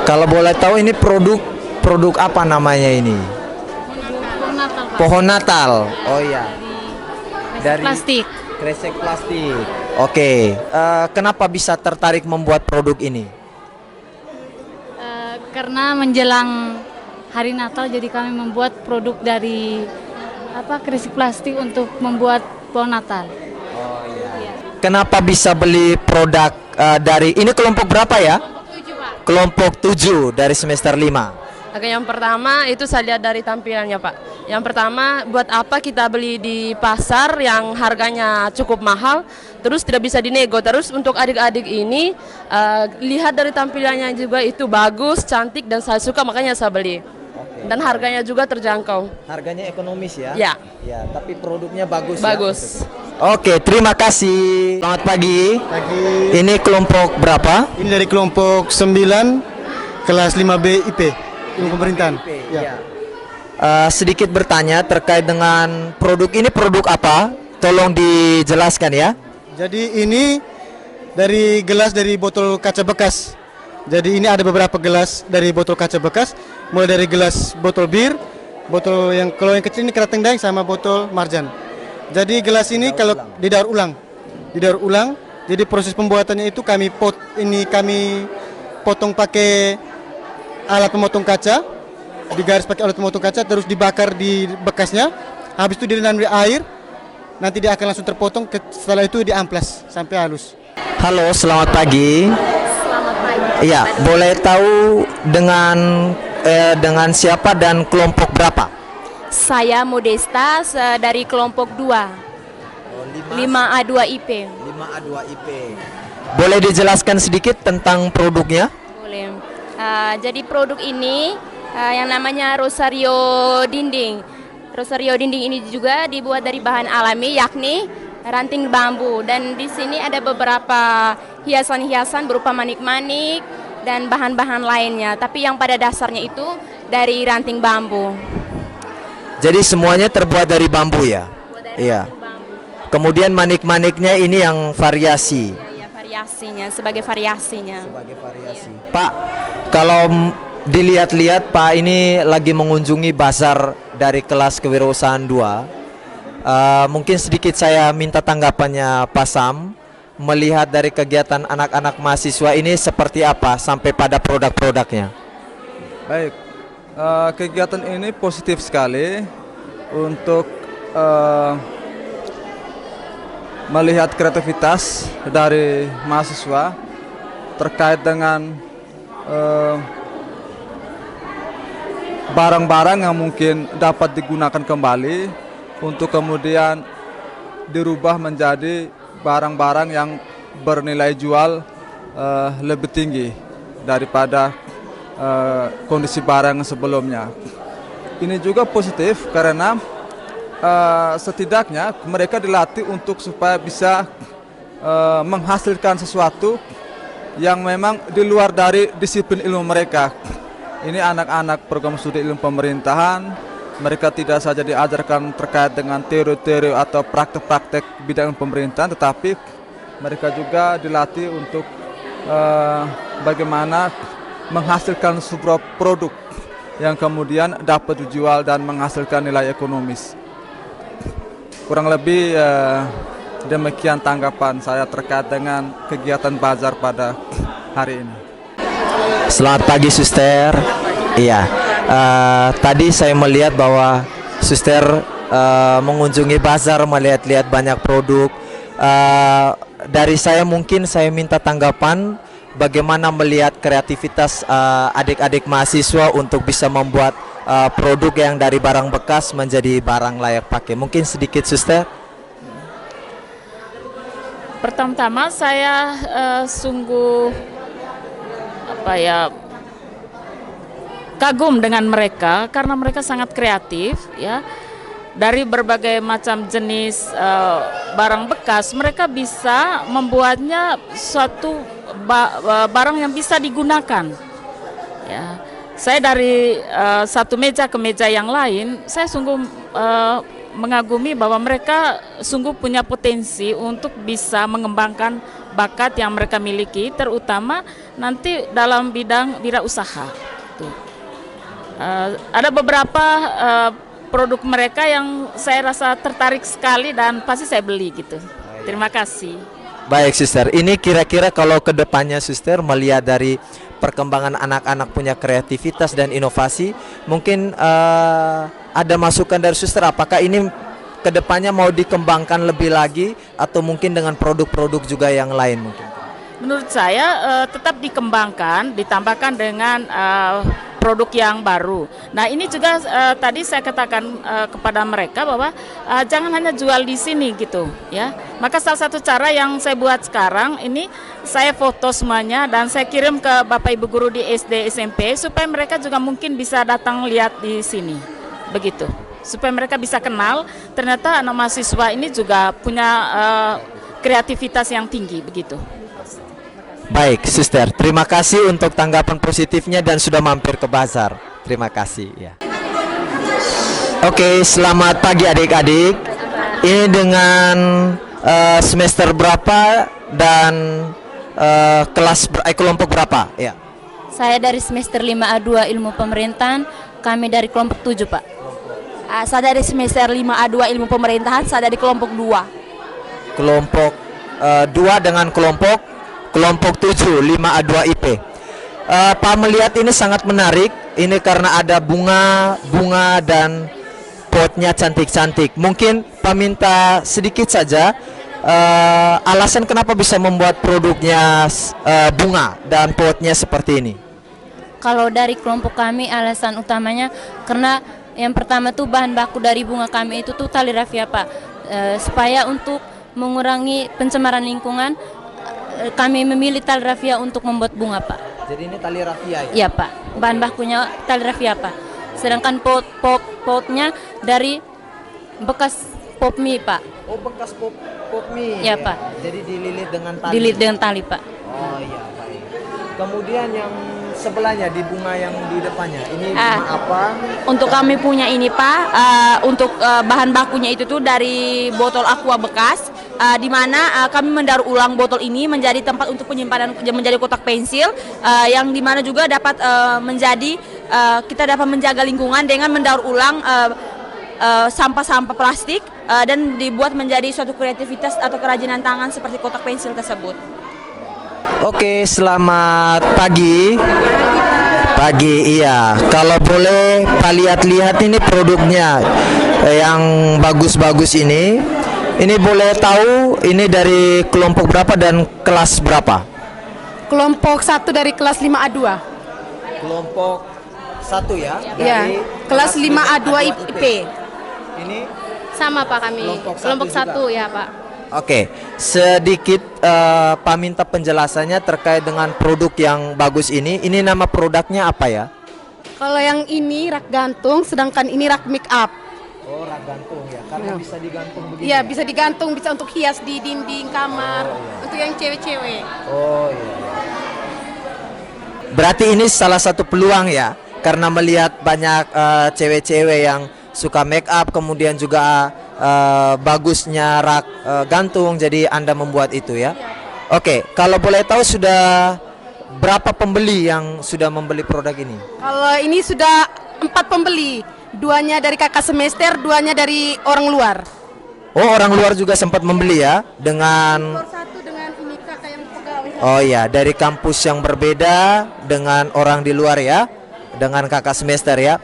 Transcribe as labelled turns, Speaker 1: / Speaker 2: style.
Speaker 1: Kalau boleh tahu ini produk apa namanya ini?
Speaker 2: Pohon Natal, Pak.
Speaker 1: Pohon Natal. Oh iya.
Speaker 2: Dari plastik.
Speaker 1: Kresek plastik. Oke. Kenapa bisa tertarik membuat produk ini?
Speaker 2: Karena menjelang hari Natal jadi kami membuat produk dari kresek plastik untuk membuat pohon Natal.
Speaker 1: Oh iya. Kenapa bisa beli produk dari ini kelompok berapa ya? Kelompok 7 dari semester 5.
Speaker 3: Oke, yang pertama itu saya lihat dari tampilannya, Pak. Yang pertama, buat apa kita beli di pasar yang harganya cukup mahal, terus tidak bisa dinego. Terus untuk adik-adik ini, lihat dari tampilannya juga itu bagus, cantik, dan saya suka, makanya saya beli.
Speaker 1: Oke.
Speaker 3: Dan harganya juga terjangkau.
Speaker 1: Harganya ekonomis ya?
Speaker 3: Ya.
Speaker 1: Ya, tapi produknya bagus.
Speaker 3: Bagus.
Speaker 1: Ya? Oke, terima kasih. Selamat pagi.
Speaker 4: Pagi.
Speaker 1: Ini kelompok berapa?
Speaker 4: Ini dari kelompok 9 kelas 5B IP ilmu pemerintahan.
Speaker 1: Ya. Sedikit bertanya terkait dengan produk ini, produk apa? Tolong dijelaskan ya.
Speaker 4: Jadi ini dari gelas dari botol kaca bekas. Jadi ini ada beberapa gelas dari botol kaca bekas, mulai dari gelas botol bir, botol yang kalau yang kecil ini kerateng daeng sama botol marjan. Jadi gelas ini kalau didaur ulang, jadi proses pembuatannya itu kami potong pakai alat pemotong kaca, digaris pakai alat pemotong kaca, terus dibakar di bekasnya, habis itu direndam di air, nanti dia akan langsung terpotong, setelah itu diamplas sampai halus.
Speaker 1: Halo, selamat pagi.
Speaker 2: Selamat pagi.
Speaker 1: Iya, boleh tahu dengan siapa dan kelompok berapa?
Speaker 5: Saya Modesta dari kelompok 2, 5A2 IP.
Speaker 1: 5A2 IP. Boleh dijelaskan sedikit tentang produknya?
Speaker 5: Boleh. Jadi produk ini yang namanya Rosario Dinding. Rosario Dinding ini juga dibuat dari bahan alami, yakni ranting bambu. Dan di sini ada beberapa hiasan-hiasan berupa manik-manik dan bahan-bahan lainnya. Tapi yang pada dasarnya itu dari ranting bambu.
Speaker 1: Jadi semuanya terbuat dari bambu ya? Iya. Kemudian manik-maniknya ini yang variasi.
Speaker 5: Ya, variasinya, sebagai variasinya.
Speaker 1: Sebagai variasi. Pak, kalau dilihat-lihat Pak ini lagi mengunjungi bazar dari kelas kewirausahaan 2. Mungkin sedikit saya minta tanggapannya Pak Sam, melihat dari kegiatan anak-anak mahasiswa ini seperti apa sampai pada produk-produknya.
Speaker 6: Baik, kegiatan ini positif sekali untuk melihat kreativitas dari mahasiswa terkait dengan barang-barang yang mungkin dapat digunakan kembali untuk kemudian dirubah menjadi barang-barang yang bernilai jual lebih tinggi daripada kondisi barang sebelumnya. Ini juga positif karena setidaknya mereka dilatih untuk supaya bisa menghasilkan sesuatu yang memang di luar dari disiplin ilmu mereka. Ini anak-anak program studi ilmu pemerintahan, mereka tidak saja diajarkan terkait dengan teori-teori atau praktek-praktek bidang pemerintahan, tetapi mereka juga dilatih untuk bagaimana menghasilkan sebuah produk yang kemudian dapat dijual dan menghasilkan nilai ekonomis. Kurang lebih demikian tanggapan saya terkait dengan kegiatan bazar pada hari ini.
Speaker 1: Selamat pagi Suster. Iya, tadi saya melihat bahwa Suster mengunjungi bazar, melihat-lihat banyak produk. Dari saya mungkin saya minta tanggapan bagaimana melihat kreativitas adik-adik mahasiswa untuk bisa membuat produk yang dari barang bekas menjadi barang layak pakai. Mungkin sedikit Suster.
Speaker 2: Pertama-tama saya sungguh kagum dengan mereka karena mereka sangat kreatif ya. Dari berbagai macam jenis barang bekas mereka bisa membuatnya suatu barang yang bisa digunakan ya. Saya dari satu meja ke meja yang lain, saya sungguh mengagumi bahwa mereka sungguh punya potensi untuk bisa mengembangkan bakat yang mereka miliki, terutama nanti dalam bidang wirausaha. Tuh. Ada beberapa produk mereka yang saya rasa tertarik sekali dan pasti saya beli gitu. Terima kasih.
Speaker 1: Baik, Suster. Ini kira-kira kalau ke depannya, Suster, melihat dari perkembangan anak-anak punya kreativitas dan inovasi, mungkin ada masukan dari Suster, apakah ini ke depannya mau dikembangkan lebih lagi atau mungkin dengan produk-produk juga yang lain mungkin?
Speaker 2: Menurut saya tetap dikembangkan, ditambahkan dengan produk yang baru. Nah, ini juga tadi saya katakan kepada mereka bahwa jangan hanya jual di sini gitu, ya. Maka salah satu cara yang saya buat sekarang ini, saya foto semuanya dan saya kirim ke Bapak Ibu guru di SD SMP supaya mereka juga mungkin bisa datang lihat di sini, begitu. Supaya mereka bisa kenal ternyata anak mahasiswa ini juga punya kreativitas yang tinggi, begitu.
Speaker 1: Baik, Suster. Terima kasih untuk tanggapan positifnya dan sudah mampir ke bazar. Terima kasih. Ya. Oke, selamat pagi adik-adik. Ini dengan semester berapa dan kelompok berapa? Ya.
Speaker 7: Saya dari semester 5A2 Ilmu Pemerintahan, kami dari kelompok 7, Pak.
Speaker 8: Saya dari semester 5A2 Ilmu Pemerintahan, saya dari kelompok 2.
Speaker 1: Kelompok 2 dengan kelompok 7 5A2 IP. Pak melihat ini sangat menarik. Ini karena ada bunga dan potnya cantik-cantik. Mungkin Pak minta sedikit saja alasan kenapa bisa membuat produknya bunga dan potnya seperti ini.
Speaker 7: Kalau dari kelompok kami alasan utamanya karena yang pertama tuh bahan baku dari bunga kami itu tuh tali rafia, Pak. Supaya untuk mengurangi pencemaran lingkungan, kami memilih tali rafia untuk membuat bunga, Pak.
Speaker 1: Jadi ini tali rafia ya?
Speaker 7: Iya, Pak. Bahan bakunya tali rafia, Pak. Sedangkan potnya dari bekas pop mie, Pak.
Speaker 1: Oh, bekas pop mie.
Speaker 7: Iya, Pak.
Speaker 1: Jadi dililit dengan tali.
Speaker 7: Dililit dengan tali, Pak.
Speaker 1: Oh iya, baik. Kemudian yang sebelahnya di bunga yang di depannya ini bunga apa?
Speaker 8: Untuk kami punya ini, Pak, untuk bahan bakunya itu tuh dari botol aqua bekas, di mana kami mendaur ulang botol ini menjadi tempat untuk penyimpanan, menjadi kotak pensil, yang dimana juga dapat menjadi kita dapat menjaga lingkungan dengan mendaur ulang sampah-sampah plastik dan dibuat menjadi suatu kreativitas atau kerajinan tangan seperti kotak pensil tersebut.
Speaker 1: Oke, selamat pagi. Pagi, iya. Kalau boleh Pak lihat-lihat ini produknya yang bagus-bagus ini. Ini boleh tahu ini dari kelompok berapa dan kelas berapa?
Speaker 9: Kelompok 1 dari kelas 5A2.
Speaker 1: Kelompok 1 ya?
Speaker 9: Iya, kelas 5A2 IP.
Speaker 1: Ini
Speaker 9: Sama, Pak, kami. Kelompok 1 ya, Pak.
Speaker 1: Oke, sedikit Pak minta penjelasannya terkait dengan produk yang bagus ini. Ini nama produknya apa ya?
Speaker 9: Kalau yang ini rak gantung, sedangkan ini rak make up.
Speaker 1: Oh, rak gantung ya, karena bisa digantung begini.
Speaker 9: Iya, bisa digantung, bisa untuk hias di dinding kamar, untuk yang cewek-cewek.
Speaker 1: Oh iya. Berarti ini salah satu peluang ya, karena melihat banyak cewek-cewek yang suka make up, kemudian juga bagusnya rak gantung, jadi Anda membuat itu ya. Oke, kalau boleh tahu sudah berapa pembeli yang sudah membeli produk ini?
Speaker 9: Kalau ini sudah 4 pembeli, 2-nya dari kakak semester, 2-nya dari orang luar.
Speaker 1: Oh, orang luar juga sempat membeli ya, dengan
Speaker 9: Satu dengan ini kakak yang pegawai.
Speaker 1: oh ya, dari kampus yang berbeda dengan orang di luar ya, dengan kakak semester ya.